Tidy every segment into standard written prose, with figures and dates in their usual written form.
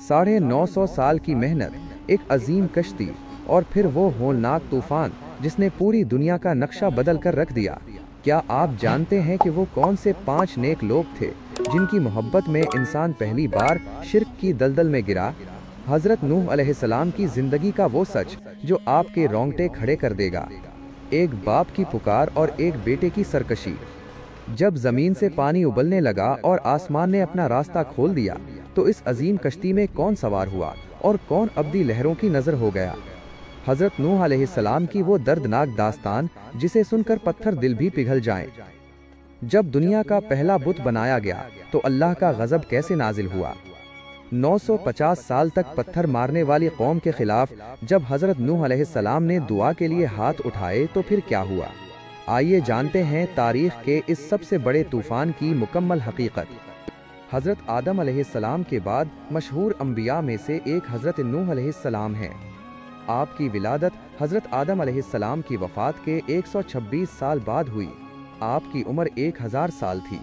950 साल की मेहनत, एक अजीम कश्ती और फिर वो होलनाक तूफान जिसने पूरी दुनिया का नक्शा बदल कर रख दिया। क्या आप जानते हैं कि वो कौन से 5 नेक लोग थे जिनकी मोहब्बत में इंसान पहली बार शिर्क की दलदल में गिरा? हज़रत नूह अलैहिस्सलाम की ज़िंदगी का वो सच जो आपके रोंगटे खड़े कर देगा। एक बाप की पुकार और एक बेटे की सरकशी। जब ज़मीन से पानी उबलने लगा और आसमान ने अपना रास्ता खोल दिया, तो इस अजीम कश्ती में कौन सवार हुआ और कौन अब्दी लहरों की नज़र हो गया? हज़रत नूह अलैहिस्सलाम की वो दर्दनाक दास्तान जिसे सुनकर पत्थर दिल भी पिघल जाएं। जब दुनिया का पहला बुत बनाया गया तो अल्लाह का गज़ब कैसे नाजिल हुआ। 950 साल तक पत्थर मारने वाली कौम के खिलाफ जब हज़रत नूह अलैहिस्सलाम ने दुआ के लिए हाथ उठाए तो फिर क्या हुआ? आइए जानते हैं तारीख के इस सबसे बड़े तूफान की मुकम्मल हकीकत। हज़रत आदम अलैहिस्सलाम के बाद मशहूर अंबिया में से एक हज़रत नूह अलैहिस्सलाम हैं। आपकी विलादत हज़रत आदम अलैहिस्सलाम की वफ़ात के 126 साल बाद हुई। आपकी उम्र 1000 साल थी।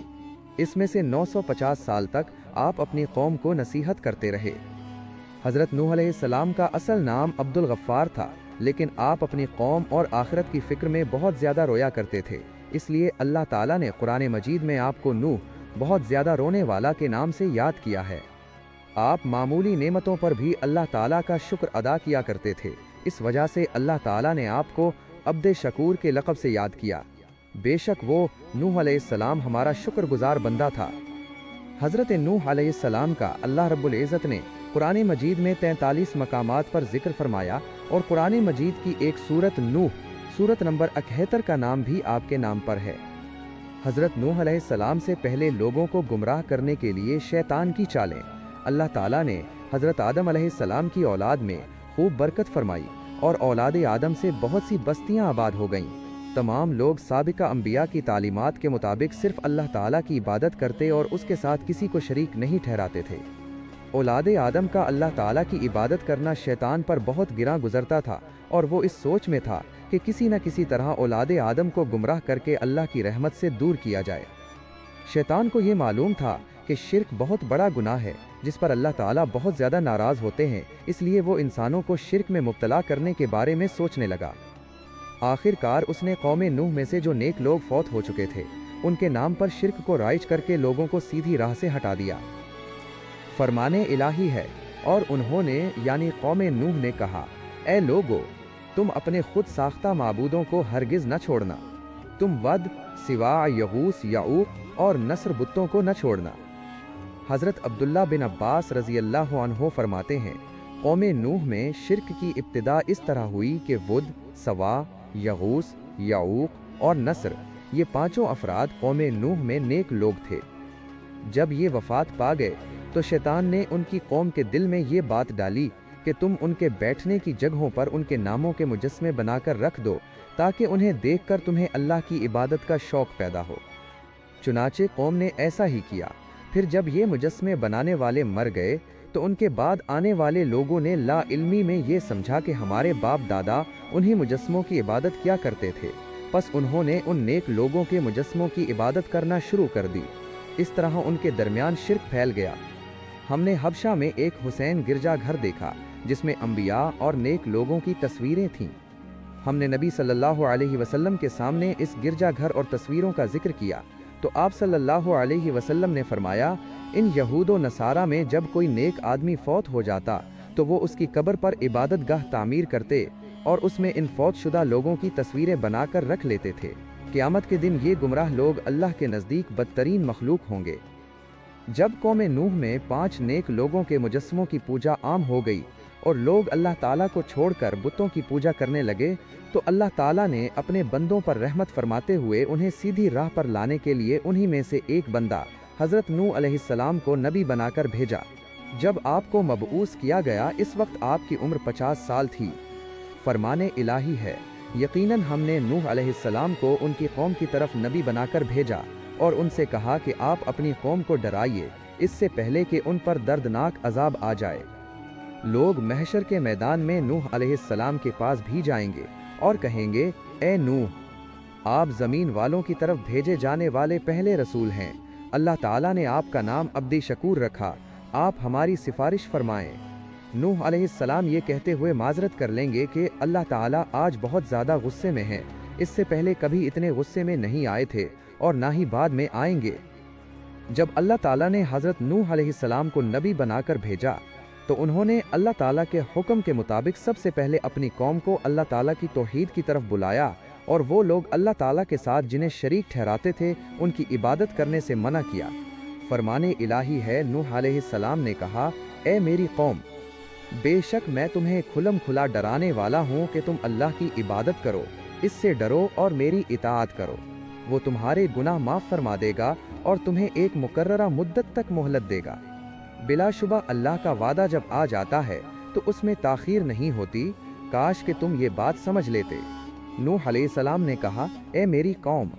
इसमें से 950 साल तक आप अपनी कौम को नसीहत करते रहे। हज़रत नूह अलैहिस्सलाम का असल नाम अब्दुल गफ़्फ़ार था, लेकिन आप अपनी कौम और आखिरत की फ़िक्र में बहुत ज़्यादा रोया करते थे। इसलिए अल्लाह ताला ने कुरान मजीद में आपको नूह, बहुत ज़्यादा रोने वाला के नाम से याद किया है। आप मामूली नेमतों पर भी अल्लाह ताला का शुक्र अदा किया करते थे। इस वजह से अल्लाह ताला ने आपको अब्द शकूर के लक़ब से याद किया। बेशक वो नूह अलैहिस्सलाम हमारा शुक्रगुजार बंदा था। हज़रत नूह अलैहिस्सलाम का अल्लाह रब्बुल इज़्ज़त ने कुरान मजीद में 43 मकामात पर जिक्र फरमाया और कुरान मजीद की एक सूरत नूह, सूरत नंबर 71 का नाम भी आपके नाम पर है। हज़रत नूह अलैहिस्सलाम से पहले लोगों को गुमराह करने के लिए शैतान की चालें अल्लाह ताला ने हज़रत आदम अलैहिस्सलाम की औलाद में खूब बरकत फरमाई और औलाद आदम से बहुत सी बस्तियां आबाद हो गईं। तमाम लोग साबिका अंबिया की तालीमात के मुताबिक सिर्फ अल्लाह ताला की इबादत करते और उसके साथ किसी को शरीक नहीं ठहराते थे। औलाद आदम का अल्लाह ताला की इबादत करना शैतान पर बहुत गिरा गुजरता था और वो इस सोच में था कि किसी न किसी तरह औलाद आदम को गुमराह करके अल्लाह की रहमत से दूर किया जाए। शैतान को ये मालूम था कि शिर्क बहुत बड़ा गुनाह है जिस पर अल्लाह ताला बहुत ज़्यादा नाराज़ होते हैं, इसलिए वो इंसानों को शिर्क में मुब्तला करने के बारे में सोचने लगा। आखिरकार उसने कौम नूह में से जो नेक लोग फौत हो चुके थे उनके नाम पर शिर्क को राइज करके लोगों को सीधी राह से हटा दिया। फरमाने इलाही है और उन्होंने यानी कौम नूह ने कहा, ए लोगो, तुम अपने खुद साख्ता माबूदों को हरगिज़ न छोड़ना। तुम वद, सिवा, यगूस, याऊक और नस्र बुत्तों को न छोड़ना। हज़रत अब्दुल्ला बिन अब्बास रज़ी अल्लाह अन्हो फरमाते हैं, कौम नूह में शिर्क की इब्तिदा इस तरह हुई कि वुद, सवा, यगूस, याऊक और नस्र, ये पांचों अफराद कौम नूह में नेक लोग थे। जब ये वफ़ात पा गए तो शैतान ने उनकी कौम के दिल में ये बात डाली कि तुम उनके बैठने की जगहों पर उनके नामों के मुजस्मे बनाकर रख दो ताकि उन्हें देखकर तुम्हें अल्लाह की इबादत का शौक़ पैदा हो। चुनाचे कौम ने ऐसा ही किया। फिर जब ये मुजस्मे बनाने वाले मर गए तो उनके बाद आने वाले लोगों ने ला इल्मी में ये समझा कि हमारे बाप दादा उन्हीं मुजस्मों की इबादत किया करते थे, बस उन्होंने उन नेक लोगों के मुजस्मों की इबादत करना शुरू कर दी। इस तरह उनके दरमियान शिर्क फैल गया। हमने हबशा में एक हुसैन गिरजा घर देखा जिसमें अंबिया और नेक लोगों की तस्वीरें थीं। हमने नबी सल्लल्लाहु अलैहि वसल्लम के सामने इस गिरजा घर और तस्वीरों का जिक्र किया तो आप सल्लल्लाहु अलैहि वसल्लम ने फरमाया, इन यहूद व नसारा में जब कोई नेक आदमी फौत हो जाता तो वो उसकी कब्र पर इबादत गाह तामीर करते और उसमें इन फौत शुदा लोगों की तस्वीरें बनाकर रख लेते थे। क़यामत के दिन ये गुमराह लोग अल्लाह के नज़दीक बदतरीन मखलूक होंगे। जब कौम नूह में 5 नेक लोगों के मुजस्मों की पूजा आम हो गई और लोग अल्लाह ताला को छोड़कर बुतों की पूजा करने लगे तो अल्लाह ताला ने अपने बंदों पर रहमत फरमाते हुए उन्हें सीधी राह पर लाने के लिए उन्हीं में से एक बंदा हज़रत नूह अलैहिस्सलाम को नबी बनाकर भेजा। जब आपको मबऊस किया गया इस वक्त आपकी उम्र 50 साल थी। फरमाने इलाही है, यकीनन हमने नूह अलैहिस्सलाम को उनकी कौम की तरफ नबी बनाकर भेजा और उनसे कहा कि आप अपनी कौम को डराइए इससे पहले कि उन पर दर्दनाक अजाब आ जाए। लोग महशर के मैदान में नूह अलैहिस्सलाम के पास भी जाएंगे और कहेंगे, ए नूह, आप ज़मीन वालों की तरफ भेजे जाने वाले पहले रसूल हैं। अल्लाह ताला ने आपका नाम अब्द शकूर रखा आप हमारी सिफारिश फरमाएं। नूह अलैहिस्सलाम ये कहते हुए माजरत कर लेंगे कि अल्लाह ताला आज बहुत ज़्यादा गुस्से में हैं, इससे पहले कभी इतने गुस्से में नहीं आए थे और ना ही बाद में आएंगे। जब अल्लाह ताला ने हज़रत नूह अलैहिस्सलाम को नबी बनाकर भेजा तो उन्होंने अल्लाह ताला के हुक्म के मुताबिक सबसे पहले अपनी कौम को अल्लाह ताला की तौहीद की तरफ बुलाया और वो लोग अल्लाह ताला के साथ जिन्हें शरीक ठहराते थे उनकी इबादत करने से मना किया। फरमाने इलाही है, नूह अलैहिस्सलाम ने कहा, ए मेरी कौम, बेशक मैं तुम्हें खुलम खुला डराने वाला हूँ कि तुम अल्लाह की इबादत करो, इससे डरो और मेरी इताअत करो। वो तुम्हारे गुनाह माफ़ फरमा देगा और तुम्हें एक मुकर्ररा मुद्दत तक मोहलत देगा। बिलाशुबा अल्लाह का वादा जब आ जाता है तो उसमें ताख़ीर नहीं होती। काश कि तुम ये बात समझ लेते। नूह अलैहिस्सलाम ने कहा, ए मेरी कौम,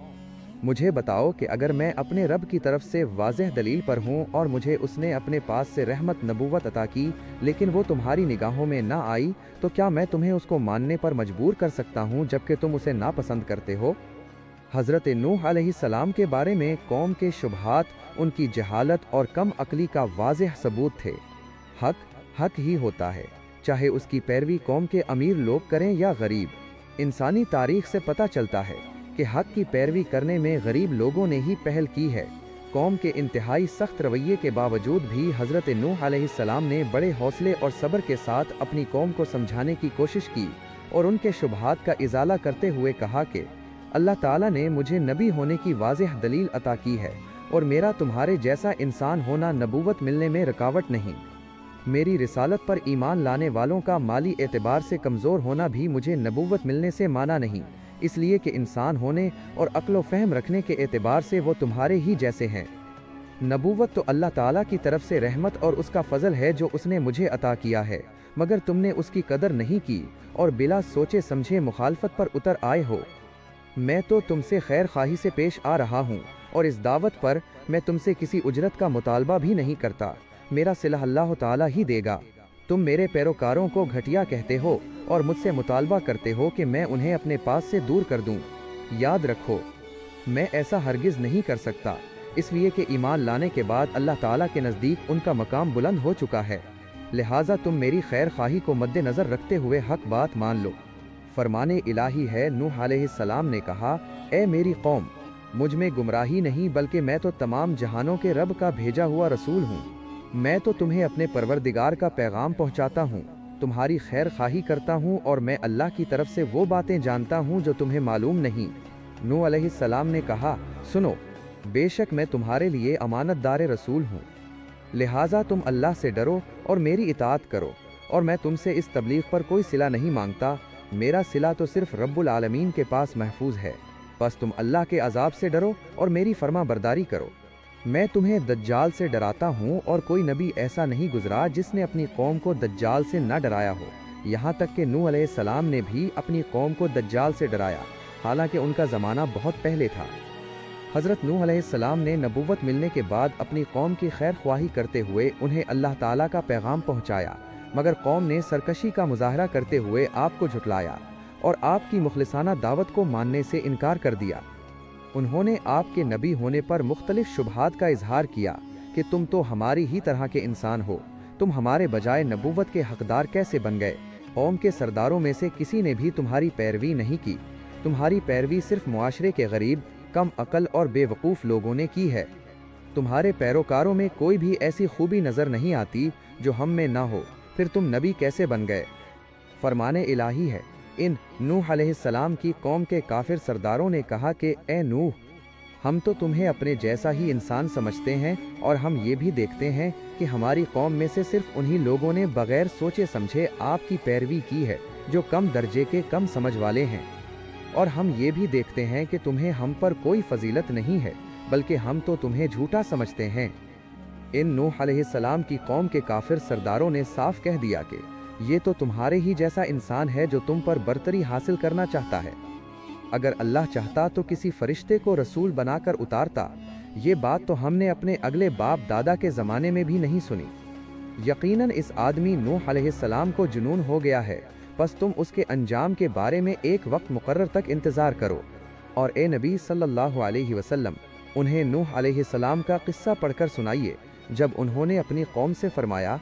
मुझे बताओ कि अगर मैं अपने रब की तरफ से वाज़ेह दलील पर हूँ और मुझे उसने अपने पास से रहमत नबूवत अता की लेकिन वो तुम्हारी निगाहों में ना आई, तो क्या मैं तुम्हें उसको मानने पर मजबूर कर सकता हूँ जबकि तुम उसे नापसंद करते हो? हज़रत नूह अलैहिस्सलाम के बारे में कौम के शुबहात, उनकी जहालत और कम अक्ली का वाज़ेह सबूत थे। हक हक ही होता है, चाहे उसकी पैरवी कौम के अमीर लोग करें या गरीब। इंसानी तारीख से पता चलता है कि हक की पैरवी करने में गरीब लोगों ने ही पहल की है। कौम के इंतहाई सख्त रवैये के बावजूद भी हज़रत नूह अलैहिस्सलाम ने बड़े हौसले और सब्र के साथ अपनी कौम को समझाने की कोशिश की और उनके शुबहात का इजाला करते हुए कहा कि अल्लाह ताला ने मुझे नबी होने की वाज़ेह दलील अता की है और मेरा तुम्हारे जैसा इंसान होना नबूवत मिलने में रुकावट नहीं। मेरी रिसालत पर ईमान लाने वालों का माली एतबार से कमज़ोर होना भी मुझे नबूवत मिलने से माना नहीं, इसलिए कि इंसान होने और अक्ल व फ़हम रखने के एतबार से वो तुम्हारे ही जैसे हैं। नबूवत तो अल्लाह ताला की तरफ से रहमत और उसका फ़ज़ल है जो उसने मुझे अता किया है, मगर तुमने उसकी कदर नहीं की और बिला सोचे समझे मुखालफत पर उतर आए हो। मैं तो तुमसे खैर खाही से पेश आ रहा हूँ और इस दावत पर मैं तुमसे किसी उजरत का मुतालबा भी नहीं करता। मेरा सिला अल्लाह ताला ही देगा। तुम मेरे पैरोकारों को घटिया कहते हो और मुझसे मुतालबा करते हो कि मैं उन्हें अपने पास से दूर कर दूं। याद रखो, मैं ऐसा हरगिज़ नहीं कर सकता, इसलिए कि ईमान लाने के बाद अल्लाह ताला के नज़दीक उनका मकाम बुलंद हो चुका है। लिहाजा तुम मेरी खैर खाही को मद्देनज़र रखते हुए हक बात मान लो। फरमाने इलाही है, नूह अलैहिस्सलाम ने कहा, ए मेरी कौम, मुझ में गुमराही नहीं बल्कि मैं तो तमाम जहानों के रब का भेजा हुआ रसूल हूँ। मैं तो तुम्हें अपने परवरदिगार का पैगाम पहुँचाता हूँ, तुम्हारी खैर खाही करता हूँ और मैं अल्लाह की तरफ से वो बातें जानता हूँ जो तुम्हें मालूम नहीं। नूह अलैहिस्सलाम ने कहा, सुनो, बेशक मैं तुम्हारे लिए अमानतदार रसूल हूँ, लिहाजा तुम अल्लाह से डरो और मेरी इताअत करो और मैं तुमसे इस तबलीग पर कोई सिला नहीं मांगता। मेरा सिला तो सिर्फ रब्बुल आलमीन के पास महफूज है। बस तुम अल्लाह के अजाब से डरो और मेरी फरमा बरदारी करो। मैं तुम्हें दज्जाल से डराता हूँ और कोई नबी ऐसा नहीं गुजरा जिसने अपनी कौम को दज्जाल से न डराया हो। यहाँ तक कि नूह अलैहिस्सलाम ने भी अपनी कौम को दज्जाल से डराया, हालांकि उनका ज़माना बहुत पहले था। हज़रत नूह अलैहिस्सलाम ने नबूवत मिलने के बाद अपनी कौम की खैर ख्वाही करते हुए उन्हें अल्लाह ताला का पैगाम पहुँचाया, मगर कौम ने सरकशी का मुजाहरा करते हुए आपको झुटलाया और आपकी मुखलिसाना दावत को मानने से इनकार कर दिया। उन्होंने आपके नबी होने पर मुख्तलिफ शुबहात का इजहार किया कि तुम तो हमारी ही तरह के इंसान हो, तुम हमारे बजाय नबूवत के हकदार कैसे बन गए? कौम के सरदारों में से किसी ने भी तुम्हारी पैरवी नहीं की। तुम्हारी पैरवी सिर्फ मुआशरे के गरीब, कम अकल और बेवकूफ़ लोगों ने की है। तुम्हारे पैरोकारों में कोई भी ऐसी खूबी नज़र नहीं आती जो हम में ना हो, फिर तुम नबी कैसे बन गए? फरमाने इलाही है, इन नूह अलैहिस्सलाम की कौम के काफिर सरदारों ने कहा कि ए नूह, हम तो तुम्हें अपने जैसा ही इंसान समझते हैं और हम ये भी देखते हैं कि हमारी कौम में से सिर्फ उन्हीं लोगों ने बगैर सोचे समझे आपकी पैरवी की है जो कम दर्जे के कम समझ वाले हैं, और हम ये भी देखते हैं कि तुम्हें हम पर कोई फजीलत नहीं है, बल्कि हम तो तुम्हें झूठा समझते हैं। इन नूह अलैहिस्सलाम की कौम के काफिर सरदारों ने साफ कह दिया कि ये तो तुम्हारे ही जैसा इंसान है जो तुम पर बरतरी हासिल करना चाहता है। अगर अल्लाह चाहता तो किसी फरिश्ते को रसूल बनाकर उतारता। ये बात तो हमने अपने अगले बाप दादा के ज़माने में भी नहीं सुनी। यकीनन इस आदमी नूह अलैहिस्सलाम को जुनून हो गया है, बस तुम उसके अंजाम के बारे में एक वक्त मुकर्रर तक इंतज़ार करो। और ए नबी सल्लल्लाहु अलैहि वसल्लम, उन्हें नूह अलैहिस्सलाम का किस्सा पढ़कर सुनाइए जब उन्होंने अपनी कौम से फरमाया,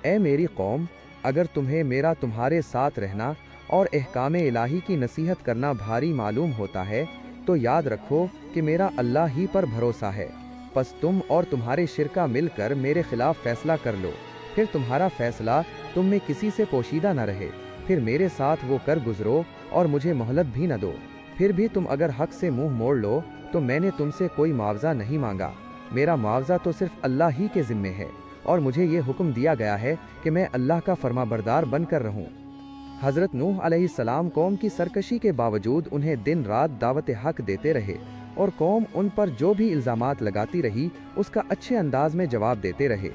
ए मेरी कौम, अगर तुम्हें मेरा तुम्हारे साथ रहना और अहकाम इलाही की नसीहत करना भारी मालूम होता है तो याद रखो कि मेरा अल्लाह ही पर भरोसा है। बस तुम और तुम्हारे शिरका मिलकर मेरे खिलाफ फैसला कर लो, फिर तुम्हारा फैसला तुम में किसी से पोशीदा न रहे, फिर मेरे साथ वो कर गुजरो और मुझे मोहलत भी न दो। फिर भी तुम अगर हक से मुंह मोड़ लो तो मैंने तुमसे कोई मुआवजा नहीं मांगा, मेरा मुआवजा तो सिर्फ अल्लाह ही के ज़िम्मे है और मुझे ये हुक्म दिया गया है कि मैं अल्लाह का फरमाबरदार बनकर रहूं। हज़रत नूह अलैहिस्सलाम कौम की सरकशी के बावजूद उन्हें दिन रात दावत हक देते रहे और कौम उन पर जो भी इल्ज़ामात लगाती रही उसका अच्छे अंदाज में जवाब देते रहे।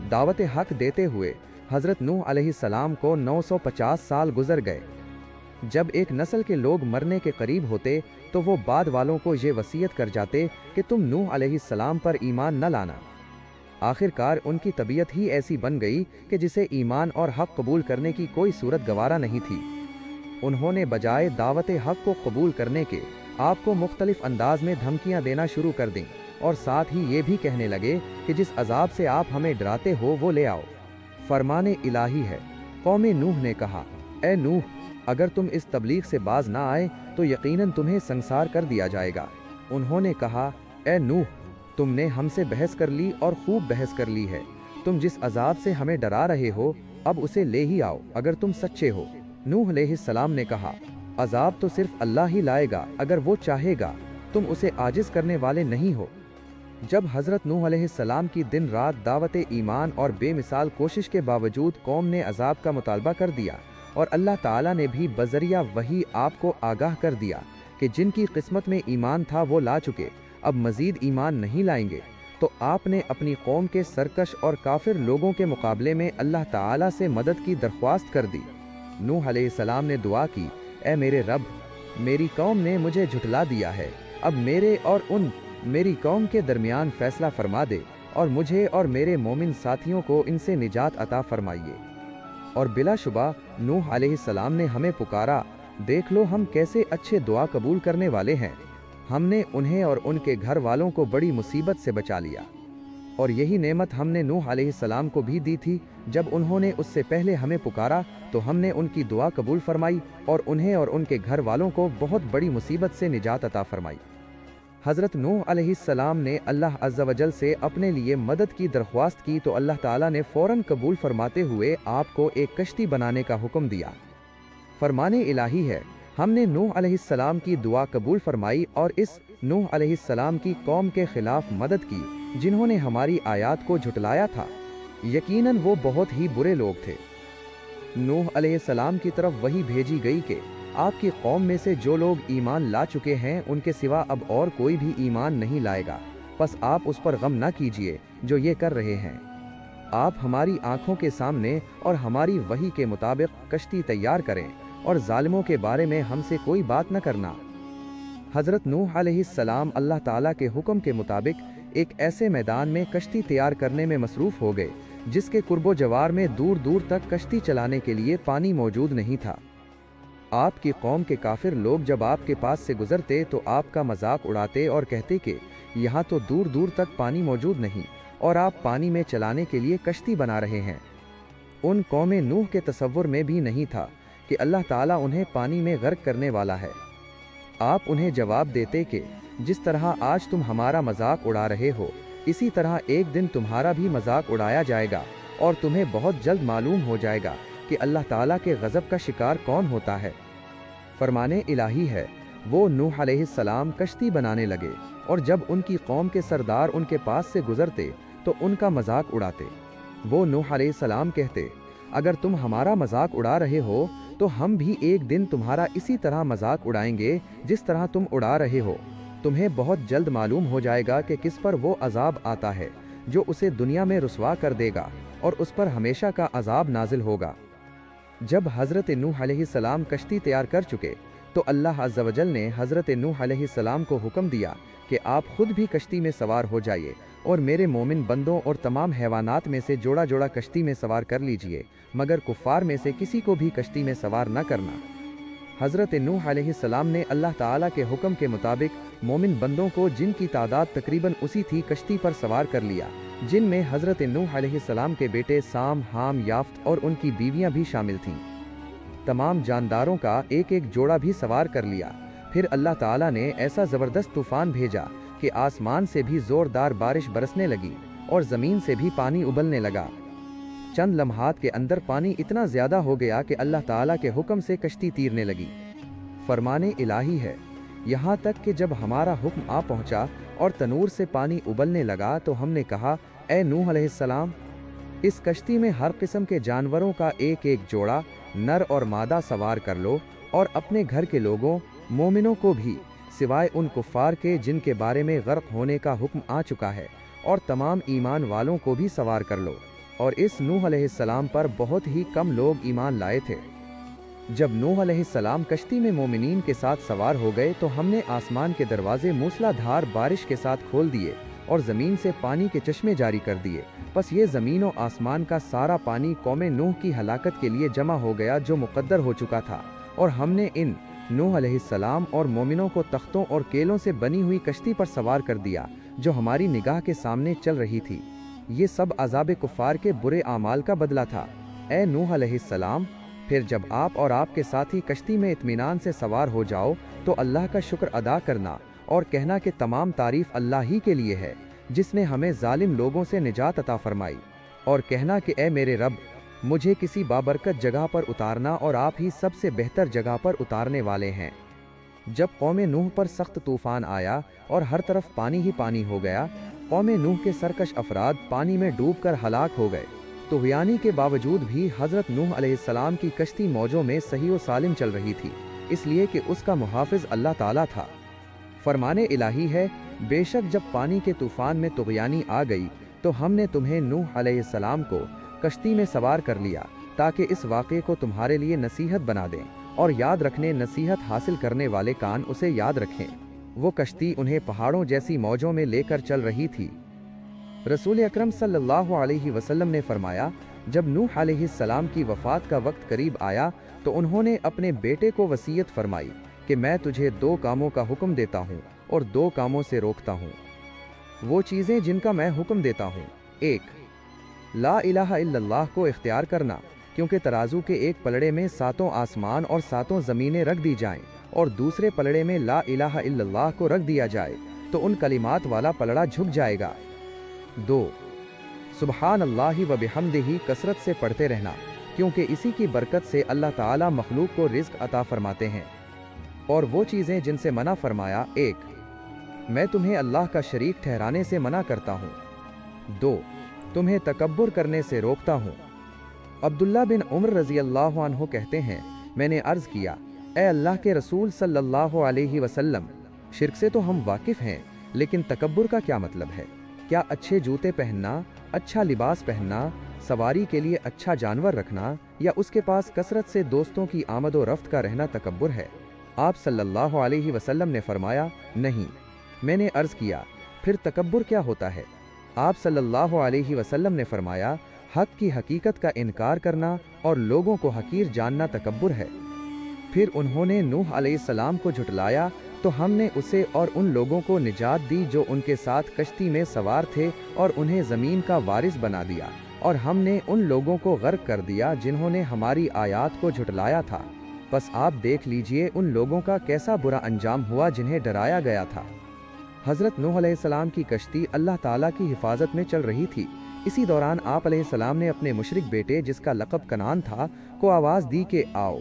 दावत हक देते हुए हज़रत नूह अलैहिस्सलाम को 950 साल गुजर गए। जब एक नस्ल के लोग मरने के करीब होते तो वो बाद वालों को ये वसीयत कर जाते कि तुम नूह अलैहिस्सलाम पर ईमान न लाना। आखिरकार उनकी तबीयत ही ऐसी बन गई कि जिसे ईमान और हक कबूल करने की कोई सूरत गवारा नहीं थी। उन्होंने बजाय दावत हक को कबूल करने के आपको मुख्तलिफ अंदाज में धमकियां देना शुरू कर दी और साथ ही ये भी कहने लगे कि जिस अजाब से आप हमें डराते हो वो ले आओ। फरमाने इलाही है, कौम नूह ने कहा, ए नूह, अगर तुम इस तबलीग से बाज ना आए तो यकीनन तुम्हें संसार कर दिया जाएगा। उन्होंने कहा, ए नूह, तुमने हमसे बहस कर ली और खूब बहस कर ली है। तुम जिस अजाब से हमें डरा रहे हो अब उसे ले ही आओ अगर तुम सच्चे हो। नूह अलैहिस्सलाम ने कहा, अजाब तो सिर्फ अल्लाह ही लाएगा अगर वो चाहेगा, तुम उसे आजिज करने वाले नहीं हो। जब हज़रत नूह अलैहिस्सलाम की दिन रात दावत ईमान और बेमिसाल कोशिश के बावजूद कौम ने अजाब का मुतालबा कर दिया और अल्लाह ताला ने भी बजरिया वही आपको आगाह कर दिया कि जिनकी किस्मत में ईमान था वो ला चुके, अब मजीद ईमान नहीं लाएंगे, तो आपने अपनी कौम के सरकश और काफिर लोगों के मुकाबले में अल्लाह ताला से मदद की दरख्वास्त कर दी। नूह अलैहिस्सलाम ने दुआ की, ए मेरे रब, मेरी कौम ने मुझे झुठला दिया है, अब मेरे और मेरी कौम के दरमियान फैसला फरमा दे और मुझे और मेरे मोमिन साथियों को इनसे निजात अता फरमाइए। और बिलाशुबा नूह अलैहिस्सलाम ने हमें पुकारा, देख लो हम कैसे अच्छे दुआ कबूल करने वाले हैं। हमने उन्हें और उनके घर वालों को बड़ी मुसीबत से बचा लिया और यही नेमत हमने नूह अलैहिस्सलाम को भी दी थी। जब उन्होंने उससे पहले हमें पुकारा तो हमने उनकी दुआ कबूल फरमाई और उन्हें और उनके घर वालों को बहुत बड़ी मुसीबत से निजात अता फरमाई। हज़रत नूह अलैहिस्सलाम ने अल्लाह अज़्ज़ा वजल से अपने लिए मदद की दरख्वास्त की तो अल्लाह ताला ने फ़ौरन कबूल फरमाते हुए आपको एक कश्ती बनाने का हुक्म दिया। फरमाने इलाही है, हमने नूह अलैहिस्सलाम की दुआ कबूल फरमाई और इस नूह अलैहिस्सलाम की कौम के खिलाफ मदद की जिन्होंने हमारी आयात को झुटलाया था। यकीनन वो बहुत ही बुरे लोग थे। नूह अलैहिस्सलाम की तरफ वही भेजी गई कि आपकी कौम में से जो लोग ईमान ला चुके हैं उनके सिवा अब और कोई भी ईमान नहीं लाएगा, बस आप उस पर गम न कीजिए जो ये कर रहे हैं। आप हमारी आंखों के सामने और हमारी वही के मुताबिक कश्ती तैयार करें और जालिमों के बारे में हमसे कोई बात न करना। हज़रत नूह अलैहिस्सलाम अल्लाह ताला के हुक्म के मुताबिक एक ऐसे मैदान में कश्ती तैयार करने में मसरूफ़ हो गए जिसके कुर्बो जवार में दूर दूर तक कश्ती चलाने के लिए पानी मौजूद नहीं था। आपकी कौम के काफिर लोग जब आपके पास से गुजरते तो आपका मजाक उड़ाते और कहते कि यहाँ तो दूर दूर तक पानी मौजूद नहीं और आप पानी में चलाने के लिए कश्ती बना रहे हैं। उन कौम नूह के तसव्वुर में भी नहीं था कि अल्लाह ताला उन्हें पानी में गर्क करने वाला है। आप उन्हें जवाब देते कि जिस तरह आज तुम हमारा मजाक उड़ा रहे हो इसी तरह एक दिन तुम्हारा भी मजाक उड़ाया जाएगा और तुम्हें बहुत जल्द मालूम हो जाएगा कि अल्लाह ताला के गज़ब का शिकार कौन होता है। फरमाने इलाही है, वो नूह अलैहिस्सलाम कश्ती बनाने लगे और जब उनकी कौम के सरदार उनके पास से गुजरते तो उनका मजाक उड़ाते। वो नूह अलैहिस्सलाम कहते, अगर तुम हमारा मजाक उड़ा रहे हो तो हम भी एक दिन तुम्हारा इसी तरह मजाक उड़ाएंगे जिस तरह तुम उड़ा रहे हो। तुम्हें बहुत जल्द मालूम हो जाएगा कि किस पर वो अजाब आता है जो उसे दुनिया में रुसवा कर देगा और उस पर हमेशा का अजाब नाजिल होगा। जब हज़रत नूह अलैहिस्सलाम कश्ती तैयार कर चुके तो अल्लाह अज़्ज़ा वजल ने हज़रत नूह अलैहिस्सलाम को हुक्म दिया कि आप खुद भी कश्ती में सवार हो जाइए और मेरे मोमिन बंदों और तमाम हैवानात में से जोड़ा जोड़ा कश्ती में सवार कर लीजिए, मगर कुफ़ार में से किसी को भी कश्ती में सवार न करना। हज़रत नूह अलैहिस्सलाम ने अल्लाह ताला के हुक्म के मुताबिक मोमिन बंदों को, जिनकी तादाद तकरीबन उसी थी, कश्ती पर सवार कर लिया, जिनमें हज़रत नूह अलैहिस्सलाम के बेटे साम, हाम, याफ्त और उनकी बीवियां भी शामिल थीं। तमाम जानदारों का एक एक जोड़ा भी सवार कर लिया। फिर अल्लाह ताला ने ऐसा ज़बरदस्त तूफ़ान भेजा कि आसमान से भी ज़ोरदार बारिश बरसने लगी और ज़मीन से भी पानी उबलने लगा। चंद लम्हात के अंदर पानी इतना ज़्यादा हो गया कि अल्लाह ताला के हुक्म से कश्ती तीरने लगी। फरमाने इलाही है, यहाँ तक कि जब हमारा हुक्म आ पहुँचा और तनूर से पानी उबलने लगा तो हमने कहा, ए नूह अलैहिस्सलाम, इस कश्ती में हर किस्म के जानवरों का एक एक जोड़ा, नर और मादा, सवार कर लो और अपने घर के लोगों, मोमिनों को भी, सिवाय उन कुफ़ार के जिनके बारे में गर्क होने का हुक्म आ चुका है, और तमाम ईमान वालों को भी सवार कर लो। और इस नूह अलैहिस्सलाम पर बहुत ही कम लोग ईमान लाए थे। जब नूह अलैहिस्सलाम कश्ती में मोमिनीन के साथ सवार हो गए तो हमने आसमान के दरवाजे मूसलाधार बारिश के साथ खोल दिए और ज़मीन से पानी के चश्मे जारी कर दिए। बस ये ज़मीन और आसमान का सारा पानी कौम नूह की हलाकत के लिए जमा हो गया, जो मुक़द्दर हो चुका था। और हमने इन नूह अलैहिस्सलाम और मोमिनों को तख्तों और केलों से बनी हुई कश्ती पर सवार कर दिया, जो हमारी निगाह के सामने चल रही थी। ये सब अज़ाब कुफ़ार के बुरे आमाल का बदला था। ए नूह अलैहिस्सलाम, फिर जब आप और आपके साथी कश्ती में इत्मीनान से सवार हो जाओ तो अल्लाह का शुक्र अदा करना और कहना कि तमाम तारीफ़ अल्लाह ही के लिए है, जिसने हमें जालिम लोगों से निजात अता फरमाई। और कहना कि ए मेरे रब, मुझे किसी बाबरकत जगह पर उतारना और आप ही सबसे बेहतर जगह पर उतारने वाले हैं। जब कौम नूह पर सख्त तूफ़ान आया और हर तरफ पानी ही पानी हो गया, कौम नूह के सरकश अफराद पानी में डूबकर हलाक हो गए। तुग़यानी के बावजूद भी हज़रत नूह अलैहिस्सलाम की कश्ती मौजों में सही व सालिम चल रही थी, इसलिए कि उसका मुहाफ़िज़ अल्लाह ताला था। फरमाने इलाही है, बेशक जब पानी के तूफ़ान में तुग़यानी आ गई तो हमने तुम्हें नूह अलैहिस्सलाम को कश्ती में सवार कर लिया, ताकि इस वाक़े को तुम्हारे लिए नसीहत बना दें, और याद रखने नसीहत हासिल करने वाले कान उसे याद रखें। वो कश्ती उन्हें पहाड़ों जैसी मौजों में लेकर चल रही थी। रसूल अकरम सल्लल्लाहु अलैहि वसल्लम ने फरमाया, जब नूह अलैहिस्सलाम की वफ़ात का वक्त करीब आया तो उन्होंने अपने बेटे को वसीयत फरमाई कि मैं तुझे 2 कामों का हुक्म देता हूँ और 2 कामों से रोकता हूँ। वो चीज़ें जिनका मैं हुक्म देता हूँ, 1. ला इलाहा इल्लल्लाह को इख्तियार करना, क्योंकि तराजू के एक पलड़े में 7 आसमान और 7 ज़मीनें रख दी जाएं और दूसरे पलड़े में ला इलाहा इल्लल्लाह को रख दिया जाए तो उन कलिमात वाला पलड़ा झुक जाएगा। 2. सुबहान अल्लाहि व बिहम्दिही कसरत से पढ़ते रहना, क्योंकि इसी की बरकत से अल्लाह ताला मखलूक को रिज़्क़ अता फरमाते हैं। और वो चीज़ें जिनसे मना फरमाया, 1. मैं तुम्हें अल्लाह का शरीक ठहराने से मना करता हूँ। 2. तुम्हें तकब्बुर करने से रोकता हूँ। अब्दुल्ला बिन उमर रज़ी अल्लाह अन्हु कहते हैं, मैंने अर्ज़ किया, ए अल्लाह के रसूल सल्लल्लाहु अलैहि वसल्लम, शिर्क से तो हम वाकिफ़ हैं, लेकिन तकब्बुर का क्या मतलब है? क्या अच्छे जूते पहनना, अच्छा लिबास पहनना, सवारी के लिए अच्छा जानवर रखना, या उसके पास कसरत से दोस्तों की आमद व रफ्त का रहना तकब्बुर है? आप सल्लल्लाहु अलैहि वसल्लम ने फरमाया, नहीं। मैंने अर्ज़ किया, फिर तकब्बुर क्या होता है? आप सल्लल्लाहु अलैहि वसल्लम ने फरमाया, हक की हकीकत का इनकार करना और लोगों को हकीर जानना तकब्बुर है। फिर उन्होंने नूह अलैहिस्सलाम को झुटलाया तो हमने उसे और उन लोगों को निजात दी जो उनके साथ कश्ती में सवार थे, और उन्हें ज़मीन का वारिस बना दिया, और हमने उन लोगों को गर्क कर दिया जिन्होंने हमारी आयात को झुटलाया था। बस आप देख लीजिए उन लोगों का कैसा बुरा अंजाम हुआ जिन्हें डराया गया था। हज़रत नूह अलैहिस्सलाम की कश्ती अल्लाह ताला की हिफाजत में चल रही थी। इसी दौरान आप अलैहिस्सलाम ने अपने मुशरिक बेटे, जिसका लक़ब कनान था, को आवाज़ दी कि आओ,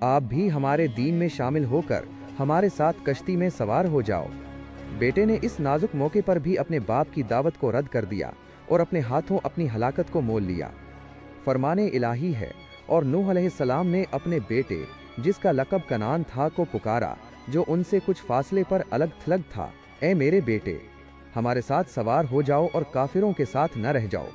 आप भी हमारे दीन में शामिल होकर हमारे साथ कश्ती में सवार हो जाओ। बेटे ने इस नाजुक मौके पर भी अपने बाप की दावत को रद्द कर दिया और अपने हाथों अपनी हलाकत को मोल लिया। फरमाने इलाही है, और नूह अलैहिस्सलाम ने अपने बेटे, जिसका लक़ब कनान था, को पुकारा, जो उनसे कुछ फासले पर अलग थलग था, ए मेरे बेटे, हमारे साथ सवार हो जाओ और काफिरों के साथ न रह जाओ।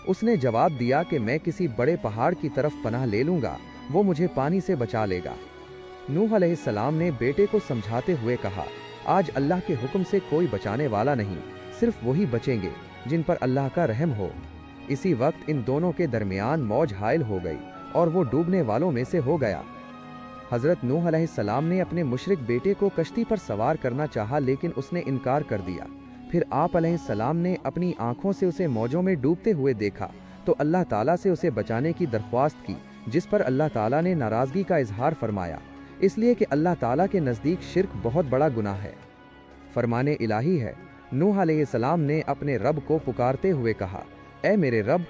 उसने जवाब दिया कि मैं किसी बड़े पहाड़ की तरफ पनाह ले लूँगा, वो मुझे पानी से बचा लेगा। नूह अलैहिस्सलाम ने बेटे को समझाते हुए कहा, आज अल्लाह के हुक्म से कोई बचाने वाला नहीं, सिर्फ वही बचेंगे जिन पर अल्लाह का रहम हो। इसी वक्त इन दोनों के दरमियान मौज हायल हो गई और वो डूबने वालों में से हो गया। حضرت نوح علیہ السلام نے اپنے مشرک بیٹے کو کشتی پر سوار کرنا چاہا لیکن اس نے انکار کر دیا۔ پھر آپ علیہ السلام نے اپنی آنکھوں سے اسے موجوں میں ڈوبتے ہوئے دیکھا تو اللہ تعالیٰ سے اسے بچانے کی درخواست کی، جس پر اللہ تعالیٰ نے ناراضگی کا اظہار فرمایا، اس لیے کہ اللہ تعالیٰ کے نزدیک شرک بہت بڑا گناہ ہے۔ فرمان الہی ہے، نوح علیہ السلام نے اپنے رب کو پکارتے ہوئے کہا، اے میرے رب،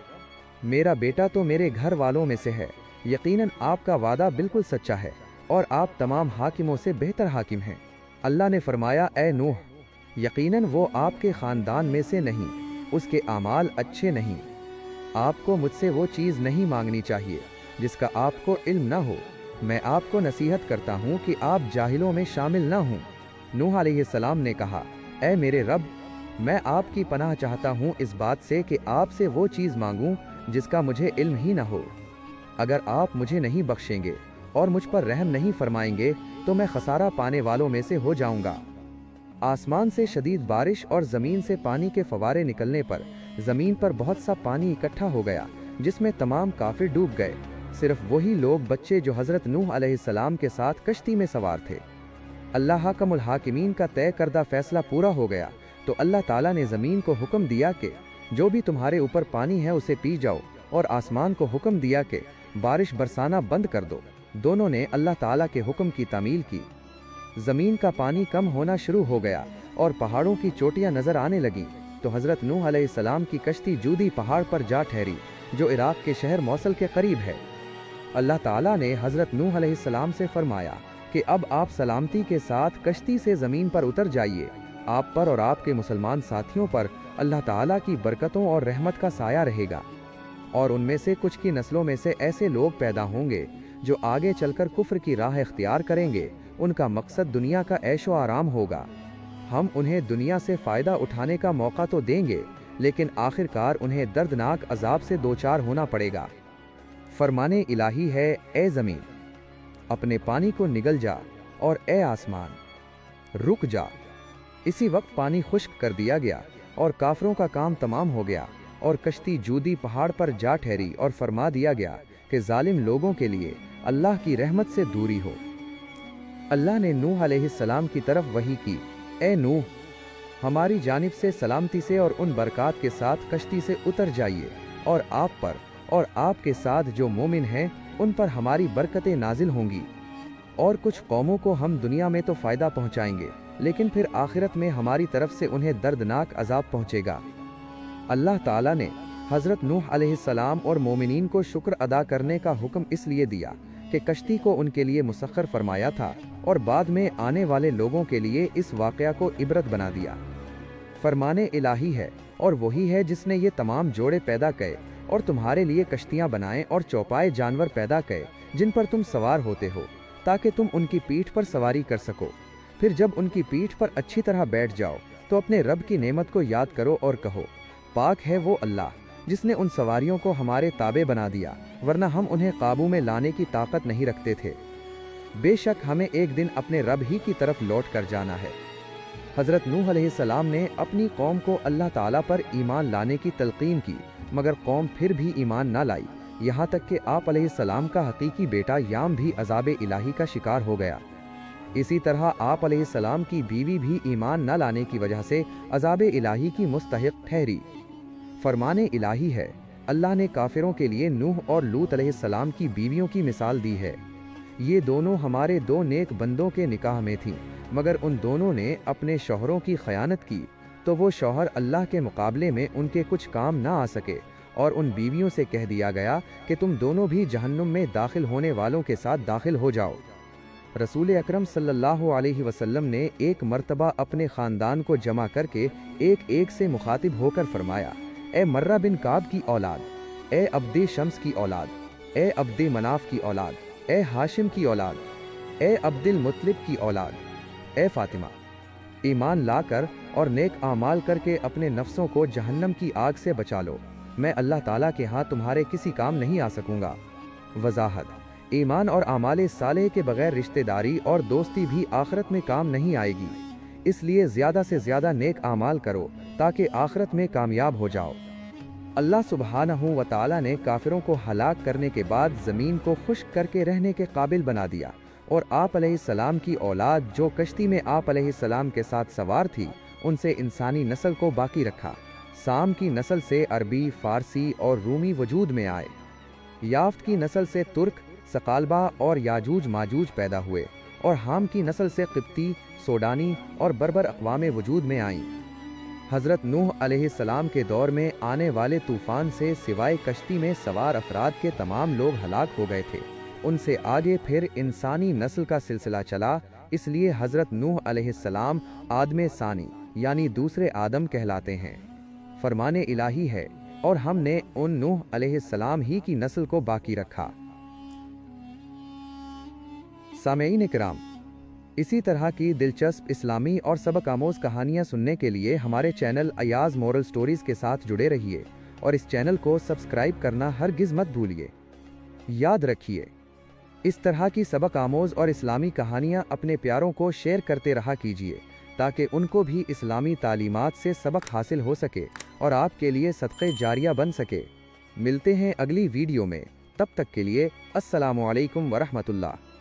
میرا بیٹا تو میرے گھر والوں میں سے ہے، یقیناً آپ کا وعدہ بالکل سچا ہے اور آپ تمام حاکموں سے بہتر حاکم ہیں۔ اللہ نے فرمایا، اے نوح، یقیناً وہ آپ کے خاندان میں سے نہیں، اس کے اعمال اچھے نہیں۔ آپ کو مجھ سے وہ چیز نہیں مانگنی چاہیے جس کا آپ کو علم نہ ہو۔ میں آپ کو نصیحت کرتا ہوں کہ آپ جاہلوں میں شامل نہ ہوں۔ نوح علیہ السلام نے کہا، اے میرے رب، میں آپ کی پناہ چاہتا ہوں اس بات سے کہ آپ سے وہ چیز مانگوں جس کا مجھے علم ہی نہ ہو۔ اگر آپ مجھے نہیں بخشیں گے اور مجھ پر رحم نہیں فرمائیں گے تو میں خسارہ پانے والوں میں سے ہو جاؤں گا۔ آسمان سے شدید بارش اور زمین سے پانی کے فوارے نکلنے پر زمین پر بہت سا پانی اکٹھا ہو گیا جس میں تمام کافر ڈوب گئے، صرف وہی لوگ بچے جو حضرت نوح علیہ السلام کے ساتھ کشتی میں سوار تھے۔ اللہ حکم الحاکمین کا طے کردہ فیصلہ پورا ہو گیا تو اللہ تعالیٰ نے زمین کو حکم دیا کہ جو بھی تمہارے اوپر پانی ہے اسے پی جاؤ، اور آسمان کو حکم دیا کہ بارش برسانا بند کر دو۔ دونوں نے اللہ تعالیٰ کے حکم کی تعمیل کی۔ زمین کا پانی کم ہونا شروع ہو گیا اور پہاڑوں کی چوٹیاں نظر آنے لگیں تو حضرت نوح علیہ السلام کی کشتی جودی پہاڑ پر جا ٹھہری جو عراق کے شہر موصل کے قریب ہے۔ اللہ تعالیٰ نے حضرت نوح علیہ السلام سے فرمایا کہ اب آپ سلامتی کے ساتھ کشتی سے زمین پر اتر جائیے، آپ پر اور آپ کے مسلمان ساتھیوں پر اللہ تعالیٰ کی برکتوں اور رحمت کا سایہ رہے گا، اور ان میں سے کچھ کی نسلوں میں سے ایسے لوگ پیدا ہوں گے جو آگے چل کر کفر کی راہ اختیار کریں گے، ان کا مقصد دنیا کا عیش و آرام ہوگا۔ ہم انہیں دنیا سے فائدہ اٹھانے کا موقع تو دیں گے لیکن آخر کار انہیں دردناک عذاب سے دوچار ہونا پڑے گا۔ فرمان الہی ہے، اے زمین اپنے پانی کو نگل جا، اور اے آسمان رک جا۔ اسی وقت پانی خشک کر دیا گیا اور کافروں کا کام تمام ہو گیا، اور کشتی جودی پہاڑ پر جا ٹھہری، اور فرما دیا گیا کہ ظالم لوگوں کے لیے اللہ کی رحمت سے دوری ہو۔ اللہ نے نوح علیہ السلام کی طرف وحی کی، اے نوح، ہماری جانب سے سلامتی سے اور ان برکات کے ساتھ کشتی سے اتر جائیے، اور آپ پر اور آپ کے ساتھ جو مومن ہیں ان پر ہماری برکتیں نازل ہوں گی۔ اور کچھ قوموں کو ہم دنیا میں تو فائدہ پہنچائیں گے لیکن پھر آخرت میں ہماری طرف سے انہیں دردناک عذاب پہنچے گا۔ اللہ تعالیٰ نے حضرت نوح علیہ السلام اور مومنین کو شکر ادا کرنے کا حکم اس لیے دیا کہ کشتی کو ان کے لیے مسخر فرمایا تھا اور بعد میں آنے والے لوگوں کے لیے اس واقعہ کو عبرت بنا دیا۔ فرمان الہی ہے، اور وہی ہے جس نے یہ تمام جوڑے پیدا کئے اور تمہارے لیے کشتیاں بنائیں اور چوپائے جانور پیدا کئے جن پر تم سوار ہوتے ہو تاکہ تم ان کی پیٹھ پر سواری کر سکو۔ پھر جب ان کی پیٹھ پر اچھی طرح بیٹھ جاؤ تو اپنے رب کی نعمت کو یاد کرو اور کہو، پاک ہے وہ اللہ جس نے ان سواریوں کو ہمارے تابع بنا دیا، ورنہ ہم انہیں قابو میں لانے کی طاقت نہیں رکھتے تھے۔ بے شک ہمیں ایک دن اپنے رب ہی کی طرف لوٹ کر جانا ہے۔ حضرت نوح علیہ السلام نے اپنی قوم کو اللہ تعالیٰ پر ایمان لانے کی تلقین کی، مگر قوم پھر بھی ایمان نہ لائی، یہاں تک کہ آپ علیہ السلام کا حقیقی بیٹا یام بھی عذاب الہی کا شکار ہو گیا۔ اسی طرح آپ علیہ السلام کی بیوی بھی ایمان نہ لانے کی وجہ سے عذاب الہی کی مستحق ٹھہری۔ فرمان الہی ہے، اللہ نے کافروں کے لیے نوح اور لوط علیہ السلام کی بیویوں کی مثال دی ہے۔ یہ دونوں ہمارے دو نیک بندوں کے نکاح میں تھیں، مگر ان دونوں نے اپنے شوہروں کی خیانت کی تو وہ شوہر اللہ کے مقابلے میں ان کے کچھ کام نہ آ سکے، اور ان بیویوں سے کہہ دیا گیا کہ تم دونوں بھی جہنم میں داخل ہونے والوں کے ساتھ داخل ہو جاؤ۔ رسول اکرم صلی اللہ علیہ وسلم نے ایک مرتبہ اپنے خاندان کو جمع کر کے ایک ایک سے مخاطب ہو کر فرمایا، اے مرہ بن کعب کی اولاد، اے عبد شمس کی اولاد، اے عبد مناف کی اولاد، اے ہاشم کی اولاد، اے عبد المطلب کی اولاد، اے فاطمہ، ایمان لا کر اور نیک اعمال کر کے اپنے نفسوں کو جہنم کی آگ سے بچا لو، میں اللہ تعالیٰ کے ہاں تمہارے کسی کام نہیں آ سکوں گا۔ وضاحت: ایمان اور اعمال صالح کے بغیر رشتہ داری اور دوستی بھی آخرت میں کام نہیں آئے گی، اس لیے زیادہ سے زیادہ نیک اعمال کرو تاکہ آخرت میں کامیاب ہو جاؤ۔ اللہ سبحانہ و تعالیٰ نے کافروں کو ہلاک کرنے کے بعد زمین کو خشک کر کے رہنے کے قابل بنا دیا और आप अलैहिस्सलाम की औलाद जो कश्ती में आप अलैहिस्सलाम के साथ सवार थी, उनसे इंसानी नस्ल को बाकी रखा। साम की नस्ल से अरबी, फारसी और रूमी वजूद में आए। याफ्त की नस्ल से तुर्क, सकालबा और याजूज माजूज पैदा हुए और हाम की नस्ल से क़िब्ती, सोडानी और बर्बर अक़वामें वजूद में आईं। हज़रत नूह अलैहिस्सलाम के दौर में आने वाले तूफ़ान से सिवाय कश्ती में सवार अफराद के तमाम लोग हलाक हो गए थे। उनसे आगे फिर इंसानी नस्ल का सिलसिला चला, इसलिए हज़रत नूह अलैहिस्सलाम आदम सानी यानी दूसरे आदम कहलाते हैं। फरमाने इलाही है और हमने उन नूह अलैहिस्सलाम ही की नस्ल को बाकी रखा। सामेईन किराम, इसी तरह की दिलचस्प इस्लामी और सबक आमोज़ कहानियाँ सुनने के लिए हमारे चैनल अयाज़ मोरल स्टोरीज़ के साथ जुड़े रहिए और इस चैनल को सब्सक्राइब करना हरगिज़ मत भूलिए। याद रखिए, इस तरह की सबक आमोज़ और इस्लामी कहानियाँ अपने प्यारों को शेयर करते रहा कीजिए ताकि उनको भी इस्लामी तालीमात से सबक हासिल हो सके और आपके लिए सदक़े जारिया बन सके। मिलते हैं अगली वीडियो में, तब तक के लिए अस्सलामु अलैकुम व रहमतुल्लाह।